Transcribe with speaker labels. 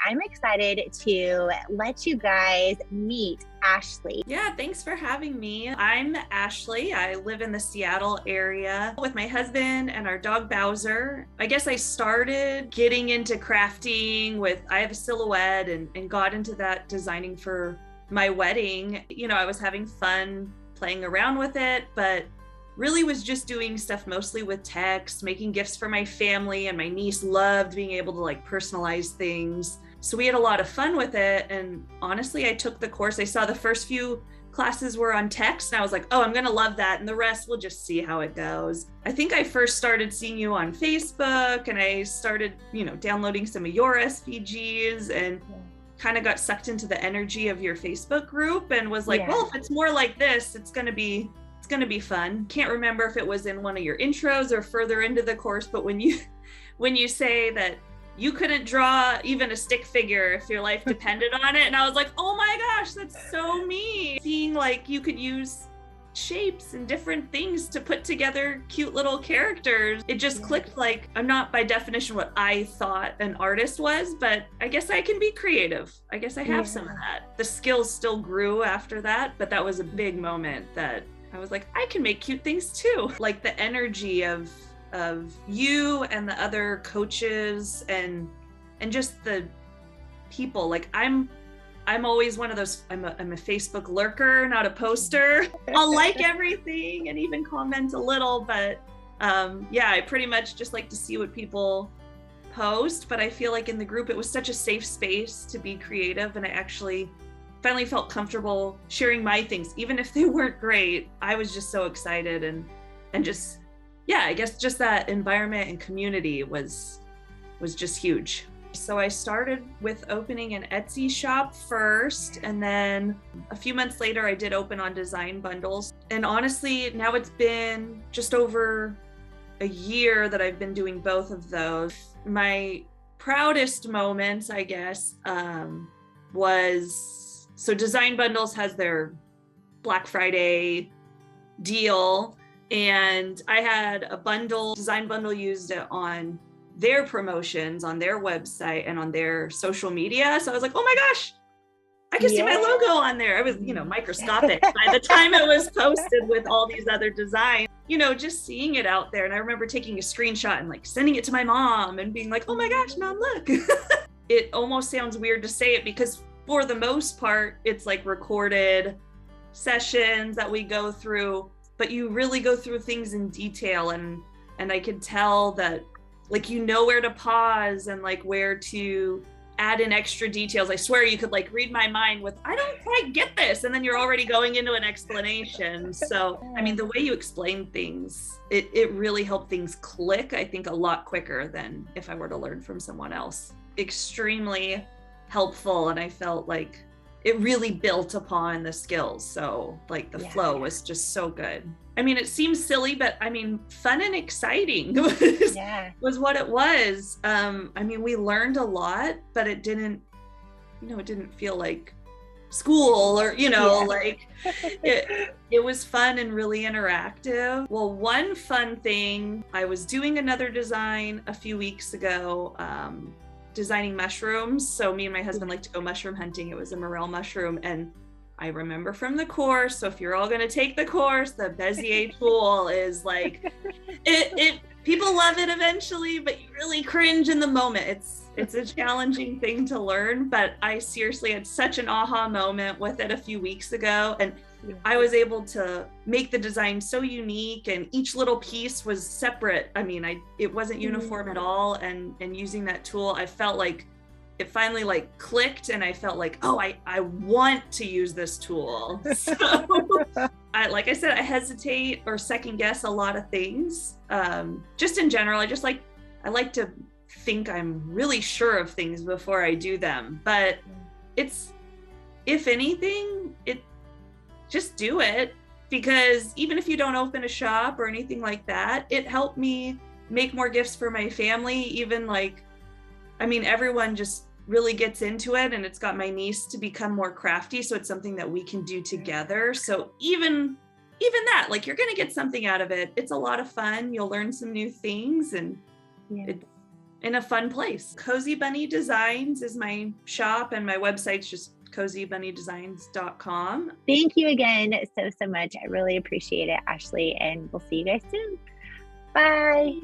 Speaker 1: I'm excited to let you guys meet Ashley.
Speaker 2: Yeah, thanks for having me. I'm Ashley. I live in the Seattle area with my husband and our dog Bowser. I guess I started getting into crafting I have a silhouette and got into that designing for my wedding. I was having fun playing around with it, but really was just doing stuff mostly with text, making gifts for my family, and my niece loved being able to personalize things. So we had a lot of fun with it. And honestly, I took the course. I saw the first few classes were on text and I was like, oh, I'm going to love that. And the rest, we'll just see how it goes. I think I first started seeing you on Facebook and I started, downloading some of your SVGs and kind of got sucked into the energy of your Facebook group and was like, well, if it's more like this, it's going to be fun. Can't remember if it was in one of your intros or further into the course, but when you say that you couldn't draw even a stick figure if your life depended on it. And I was like, oh my gosh, that's so me. Seeing you could use shapes and different things to put together cute little characters. It just clicked. I'm not by definition what I thought an artist was, but I guess I can be creative. I guess I have some of that. The skills still grew after that, but that was a big moment that I was like, I can make cute things too. The energy of you and the other coaches and just the people. I'm always one of those, I'm a Facebook lurker, not a poster. I'll like everything and even comment a little, but I pretty much just like to see what people post. But I feel like in the group, it was such a safe space to be creative. And I actually finally felt comfortable sharing my things, even if they weren't great. I was just so excited and just, I guess just that environment and community was just huge. So I started with opening an Etsy shop first, and then a few months later I did open on Design Bundles. And honestly, now it's been just over a year that I've been doing both of those. My proudest moments, I guess, was, so Design Bundles has their Black Friday deal, and I had a design bundle used it on their promotions, on their website and on their social media. So I was like, oh my gosh, I can see my logo on there. I was, microscopic by the time it was posted with all these other designs, just seeing it out there. And I remember taking a screenshot and sending it to my mom and being like, oh my gosh, Mom, look. It almost sounds weird to say it because for the most part, it's recorded sessions that we go through, but you really go through things in detail. And I could tell that where to pause and where to add in extra details. I swear you could read my mind with, I don't quite get this. And then you're already going into an explanation. So, the way you explain things, it really helped things click, I think, a lot quicker than if I were to learn from someone else. Extremely helpful. And I felt like it really built upon the skills. So the flow was just so good. It seems silly, but fun and exciting was what it was. We learned a lot, but it didn't feel like school or, it was fun and really interactive. Well, one fun thing, I was doing another design a few weeks ago, designing mushrooms. So me and my husband like to go mushroom hunting. It was a morel mushroom. And I remember from the course, so if you're all going to take the course, the Bezier tool is it people love it eventually, but you really cringe in the moment. It's a challenging thing to learn, but I seriously had such an aha moment with it a few weeks ago. And I was able to make the design so unique, and each little piece was separate. It wasn't uniform at all. And using that tool, I felt like it finally clicked, and I felt like, oh, I want to use this tool. So like I said, I hesitate or second guess a lot of things. Just in general, I like to think I'm really sure of things before I do them. But it's, if anything, just do it, because even if you don't open a shop or anything like that, it helped me make more gifts for my family. Even everyone just really gets into it, and it's got my niece to become more crafty. So it's something that we can do together. So even that, you're going to get something out of it. It's a lot of fun. You'll learn some new things, and in a fun place. Cozy Bunny Designs is my shop, and my website's just cozybunnydesigns.com.
Speaker 1: Thank you again so much. I really appreciate it, Ashley, and we'll see you guys soon. Bye.